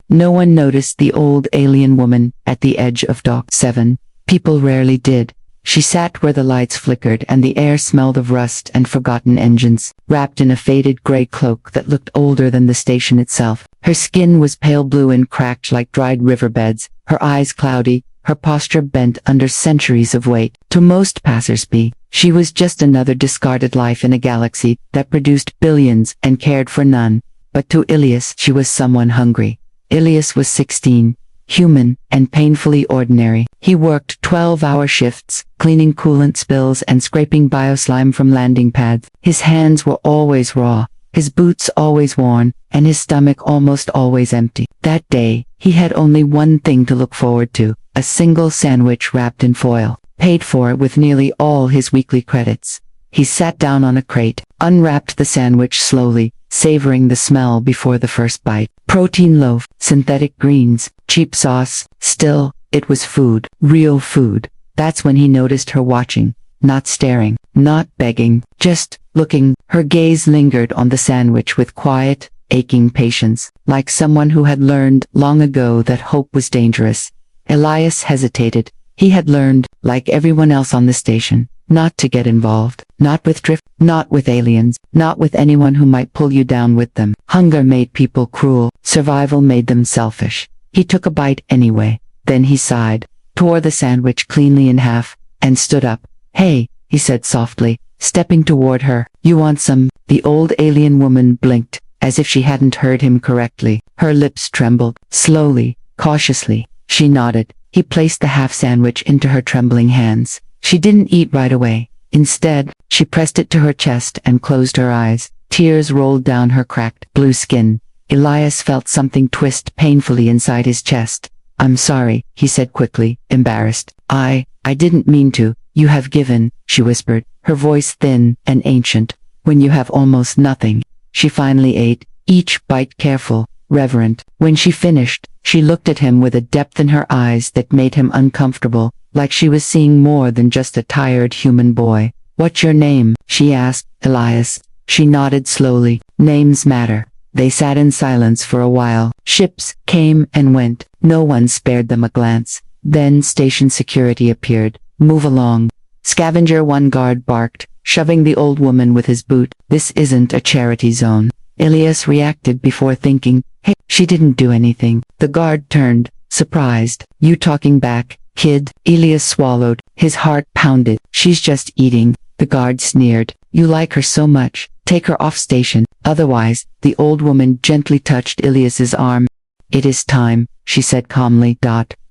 No one noticed the old alien woman at the edge of Dock 7. People rarely did. She sat where the lights flickered and the air smelled of rust and forgotten engines, wrapped in a faded gray cloak that looked older than the station itself. Her skin was pale blue and cracked like dried riverbeds, her eyes cloudy, her posture bent under centuries of weight. To most passers-by, she was just another discarded life in a galaxy that produced billions and cared for none. But to Elias, she was someone hungry. Elias was 16. Human, and painfully ordinary. He worked 12-hour shifts, cleaning coolant spills and scraping bioslime from landing pads. His hands were always raw, his boots always worn, and his stomach almost always empty. That day, he had only one thing to look forward to, a single sandwich wrapped in foil, paid for with nearly all his weekly credits. He sat down on a crate, unwrapped the sandwich slowly, savoring the smell before the first bite. Protein loaf, synthetic greens, cheap sauce. Still, it was food, real food. That's when he noticed her watching, not staring, not begging, just looking. Her gaze lingered on the sandwich with quiet, aching patience, like someone who had learned long ago that hope was dangerous. Elias hesitated. He had learned, like everyone else on the station, not to get involved, not with drift, not with aliens, not with anyone who might pull you down with them. Hunger made people cruel, survival made them selfish. He took a bite anyway, then he sighed, tore the sandwich cleanly in half, and stood up. "Hey," he said softly, stepping toward her. "You want some?" The old alien woman blinked, as if she hadn't heard him correctly. Her lips trembled, slowly, cautiously. She nodded. He placed the half sandwich into her trembling hands. She didn't eat right away. Instead, she pressed it to her chest and closed her eyes. Tears rolled down her cracked, blue skin. Elias felt something twist painfully inside his chest. "I'm sorry," he said quickly, embarrassed. I didn't mean to." "You have given," she whispered, her voice thin and ancient. "When you have almost nothing." She finally ate, each bite careful, reverent. When she finished, she looked at him with a depth in her eyes that made him uncomfortable, like she was seeing more than just a tired human boy. "What's your name?" she asked. "Elias." She nodded slowly. Names matter. They sat in silence for a while. Ships came and went. No one spared them a glance. Then station security appeared. "Move along." Scavenger one guard barked, shoving the old woman with his boot. "This isn't a charity zone." Elias reacted before thinking, "Hey." She didn't do anything. The guard turned, surprised. "You talking back, kid?" Elias swallowed. His heart pounded. "She's just eating." The guard sneered. "You like her so much. Take her off station. Otherwise." The old woman gently touched Elias's arm. "It is time," she said calmly.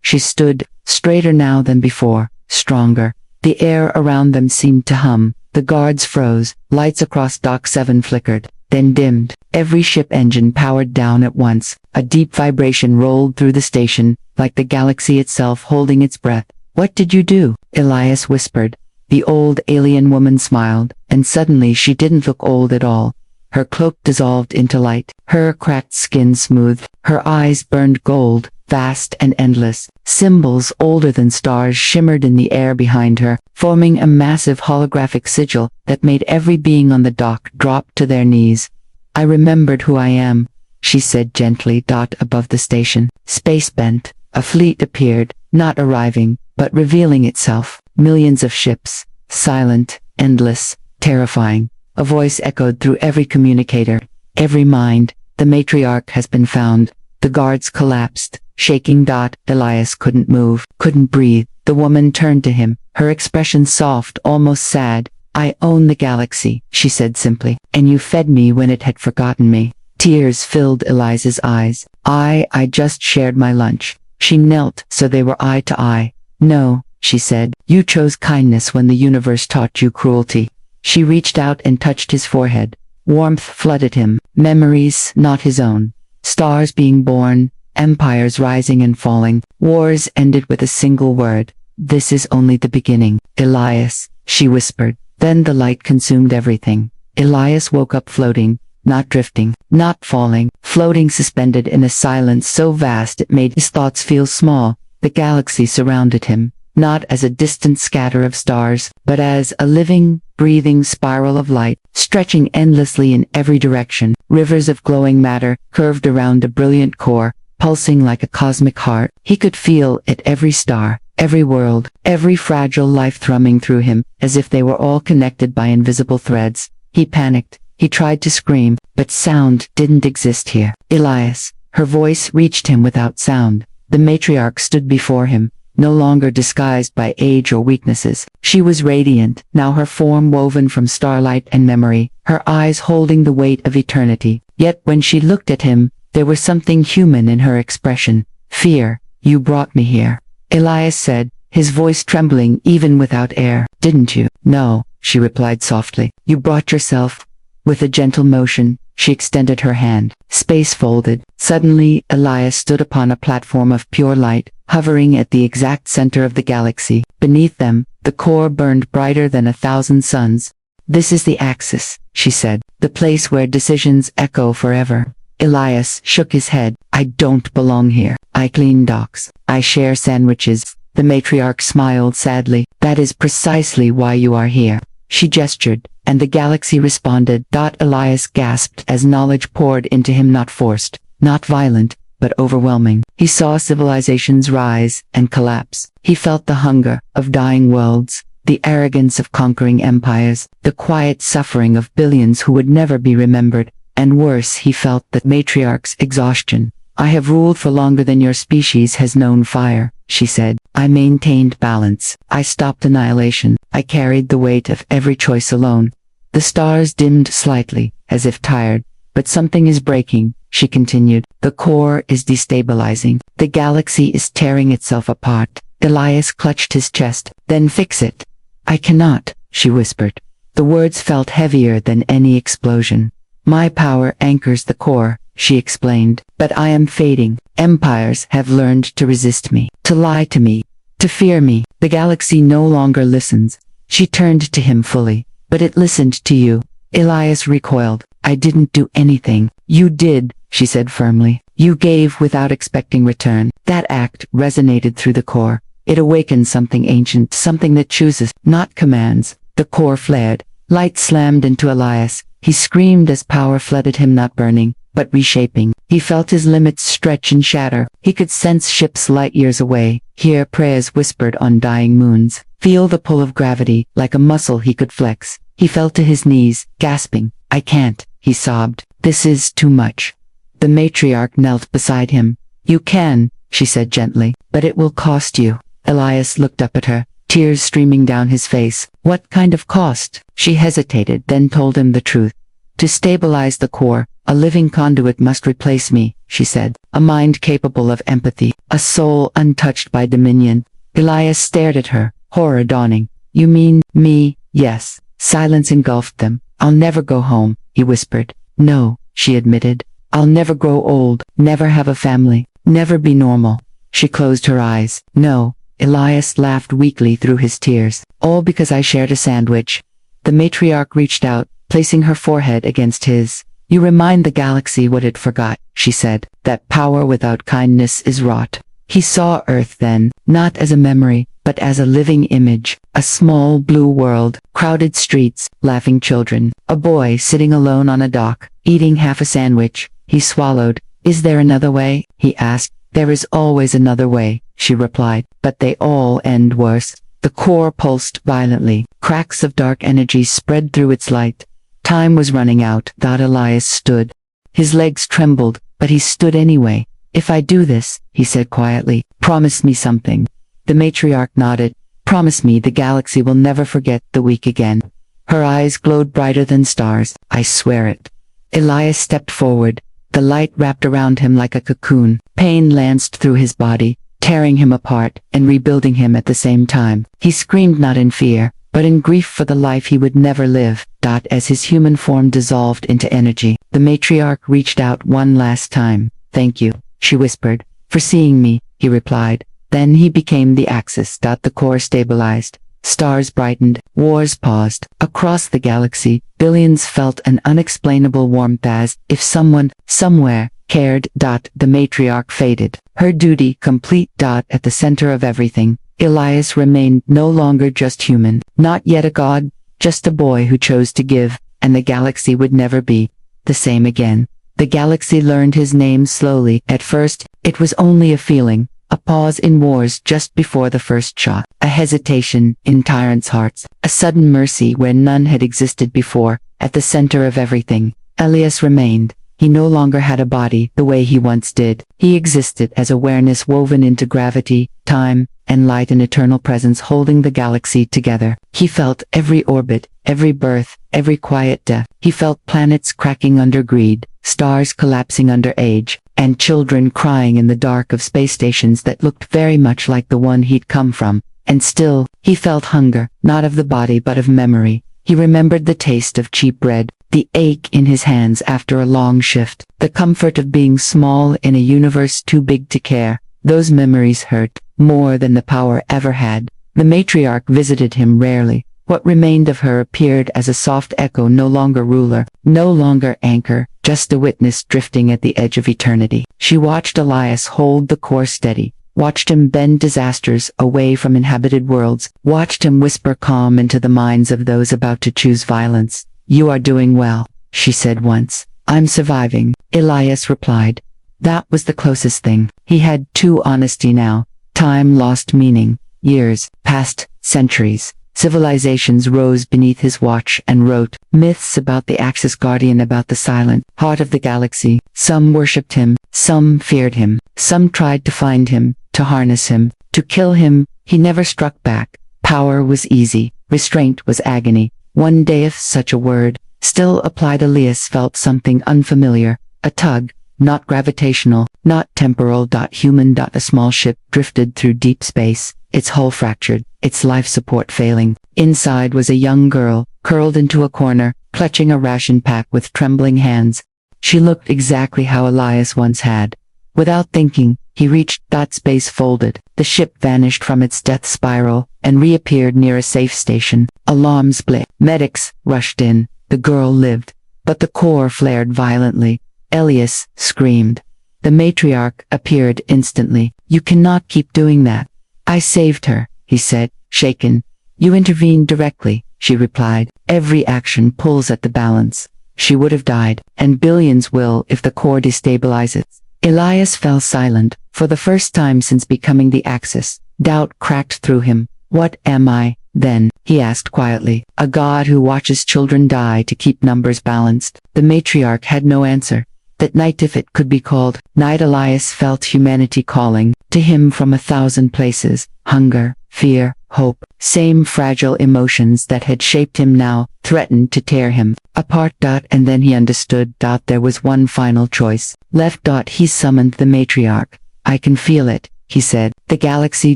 She stood, straighter now than before, stronger. The air around them seemed to hum. The guards froze. Lights across Dock 7 flickered, then dimmed. Every ship engine powered down at once. A deep vibration rolled through the station, like the galaxy itself holding its breath. "What did you do?" Elias whispered. The old alien woman smiled, and suddenly she didn't look old at all. Her cloak dissolved into light, her cracked skin smoothed, her eyes burned gold, vast and endless. Symbols older than stars shimmered in the air behind her, forming a massive holographic sigil that made every being on the dock drop to their knees. "I remembered who I am," she said gently. Above the station, space bent. A fleet appeared, not arriving, but revealing itself. Millions of ships, silent, endless, terrifying. A voice echoed through every communicator, every mind. "The matriarch has been found." The guards collapsed, shaking. Elias couldn't move, couldn't breathe. The woman turned to him, her expression soft, almost sad. "I own the galaxy," she said simply, "and you fed me when it had forgotten me." Tears filled Elias's eyes. I just shared my lunch." She knelt so they were eye to eye. "No," she said, "you chose kindness when the universe taught you cruelty." She reached out and touched his forehead. Warmth flooded him, memories not his own. Stars being born, empires rising and falling, wars ended with a single word. "This is only the beginning, Elias," she whispered. Then the light consumed everything. Elias woke up floating, not drifting, not falling, floating, suspended in a silence so vast it made his thoughts feel small. The galaxy surrounded him, not as a distant scatter of stars, but as a living, breathing spiral of light, stretching endlessly in every direction. Rivers of glowing matter curved around a brilliant core, pulsing like a cosmic heart. He could feel it, every star, every world, every fragile life thrumming through him, as if they were all connected by invisible threads. He panicked. He tried to scream, but sound didn't exist here. Elias. Her voice reached him without sound. The matriarch stood before him, no longer disguised by age or weaknesses. She was radiant, now her form woven from starlight and memory, her eyes holding the weight of eternity. Yet when she looked at him, there was something human in her expression. Fear. You brought me here, Elias said, his voice trembling even without air. Didn't you? No, she replied softly. You brought yourself. With a gentle motion, she extended her hand. Space folded. Suddenly, Elias stood upon a platform of pure light, hovering at the exact center of the galaxy. Beneath them, the core burned brighter than 1,000 suns. This is the axis, she said, the place where decisions echo forever. Elias shook his head. I don't belong here. I clean docks. I share sandwiches. The matriarch smiled sadly. That is precisely why you are here. She gestured, and the galaxy responded. Elias gasped as knowledge poured into him, not forced, not violent, but overwhelming. He saw civilizations rise and collapse. He felt the hunger of dying worlds, the arrogance of conquering empires, the quiet suffering of billions who would never be remembered, and worse, he felt the matriarch's exhaustion. I have ruled for longer than your species has known fire, she said. I maintained balance. I stopped annihilation. I carried the weight of every choice alone. The stars dimmed slightly, as if tired. But something is breaking, she continued. The core is destabilizing. The galaxy is tearing itself apart. Elias clutched his chest. Then fix it. I cannot, she whispered. The words felt heavier than any explosion. My power anchors the core, she explained, but I am fading. Empires have learned to resist me, to lie to me, to fear me. The galaxy no longer listens. She turned to him fully. But it listened to you. Elias recoiled. I didn't do anything. You did, she said firmly. You gave without expecting return. That act resonated through the core. It awakened something ancient, something that chooses, not commands. The core flared. Light slammed into Elias. He screamed as power flooded him, not burning, but reshaping. He felt his limits stretch and shatter. He could sense ships light years away, hear prayers whispered on dying moons, feel the pull of gravity like a muscle he could flex. He fell to his knees, gasping. I can't, he sobbed. This is too much. The matriarch knelt beside him. You can, she said gently, but it will cost you. Elias looked up at her, tears streaming down his face. What kind of cost? She hesitated, then told him the truth. To stabilize the core, a living conduit must replace me, she said. A mind capable of empathy, a soul untouched by dominion. Elias stared at her, horror dawning. You mean me? Yes. Silence engulfed them. I'll never go home, he whispered. No, she admitted. I'll never grow old, never have a family, never be normal. She closed her eyes. No. Elias laughed weakly through his tears. All because I shared a sandwich. The matriarch reached out, placing her forehead against his. You remind the galaxy what it forgot, she said, that power without kindness is rot. He saw Earth then, not as a memory, but as a living image, a small blue world, crowded streets, laughing children, a boy sitting alone on a dock, eating half a sandwich. He swallowed. Is there another way? He asked. There is always another way, she replied, but they all end worse. The core pulsed violently. Cracks of dark energy spread through its light. Time was running out. Elias stood. His legs trembled, but he stood anyway. If I do this, he said quietly, promise me something. The matriarch nodded. Promise me the galaxy will never forget the week again. Her eyes glowed brighter than stars. I swear it. Elias stepped forward. The light wrapped around him like a cocoon. Pain lanced through his body, tearing him apart and rebuilding him at the same time. He screamed not in fear, but in grief for the life he would never live. As his human form dissolved into energy, the matriarch reached out one last time. Thank you, she whispered. For seeing me, he replied. Then he became the axis. The core stabilized. Stars brightened. Wars paused. Across the galaxy, billions felt an unexplainable warmth as if someone, somewhere, cared. The matriarch faded. Her duty complete. At the center of everything, Elias remained no longer just human, not yet a god, just a boy who chose to give, and the galaxy would never be the same again. The galaxy learned his name slowly. At first, It was only a feeling, a pause in wars just before the first shot, a hesitation in tyrants' hearts, a sudden mercy where none had existed before. At the center of everything, Elias remained. He no longer had a body the way he once did. He existed as awareness woven into gravity, time, and light, an eternal presence holding the galaxy together. He felt every orbit, every birth, every quiet death. He felt planets cracking under greed, stars collapsing under age, and children crying in the dark of space stations that looked very much like the one he'd come from. And still, he felt hunger, not of the body but of memory. He remembered the taste of cheap bread, the ache in his hands after a long shift, the comfort of being small in a universe too big to care. Those memories hurt more than the power ever had. The matriarch visited him rarely. What remained of her appeared as a soft echo, no longer ruler, no longer anchor, just a witness drifting at the edge of eternity. She watched Elias hold the course steady, watched him bend disasters away from inhabited worlds, watched him whisper calm into the minds of those about to choose violence. "You are doing well," she said once. "I'm surviving," Elias replied. That was the closest thing. He had true honesty now. Time lost meaning. Years passed, centuries. Civilizations rose beneath his watch and wrote myths about the Axis Guardian, about the silent heart of the galaxy. Some worshipped him, some feared him, some tried to find him, to harness him, to kill him. He never struck back. Power was easy, restraint was agony. One day, if such a word still applied, Elias felt something unfamiliar, a tug, not gravitational, not temporal, human. A small ship drifted through deep space, its hull fractured, its life support failing. Inside was a young girl, curled into a corner, clutching a ration pack with trembling hands. She looked exactly how Elias once had. Without thinking, he reached. Space folded. The ship vanished from its death spiral and reappeared near a safe station. Alarms blinked. Medics rushed in. The girl lived, but the core flared violently. Elias screamed. The matriarch appeared instantly. "You cannot keep doing that." "I saved her," he said, shaken. "You intervened directly," she replied. "Every action pulls at the balance. She would have died, and billions will if the core destabilizes." Elias fell silent. For the first time since becoming the Axis, doubt cracked through him. "What am I, then?" he asked quietly. "A god who watches children die to keep numbers balanced?" The matriarch had no answer. That night, if it could be called night, Elias felt humanity calling to him from 1,000 places. Hunger, fear, hope, same fragile emotions that had shaped him now threatened to tear him apart. And then he understood. There was one final choice left. He summoned the matriarch. "I can feel it," he said. "The galaxy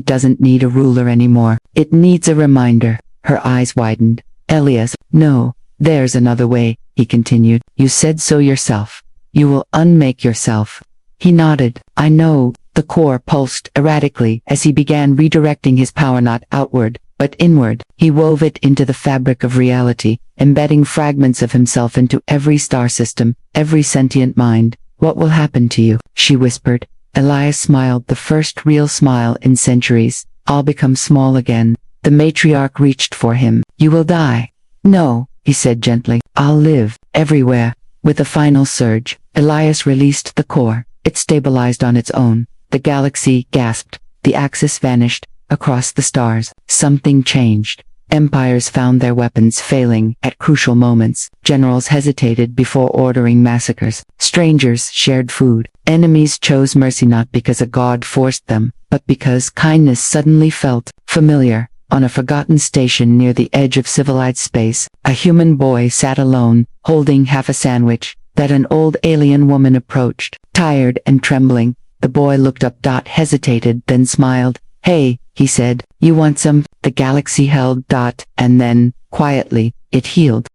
doesn't need a ruler anymore. It needs a reminder." Her eyes widened. "Elias, no, there's another way," he continued. "You said so yourself. You will unmake yourself." He nodded. "I know." The core pulsed erratically as he began redirecting his power, not outward, but inward. He wove it into the fabric of reality, embedding fragments of himself into every star system, every sentient mind. "What will happen to you?" she whispered. Elias smiled, the first real smile in centuries. "I'll become small again." The matriarch reached for him. "You will die." "No," he said gently. "I'll live, everywhere." With a final surge, Elias released the core. It stabilized on its own. The galaxy gasped. The Axis vanished. Across the stars, something changed. Empires found their weapons failing at crucial moments. Generals hesitated before ordering massacres. Strangers shared food. Enemies chose mercy, not because a god forced them, but because kindness suddenly felt familiar. On a forgotten station near the edge of civilized space, a human boy sat alone, holding half a sandwich, that an old alien woman approached. Tired and trembling, the boy looked up, hesitated, then smiled. "Hey," he said, "you want some?" The galaxy held. And then, quietly, it healed.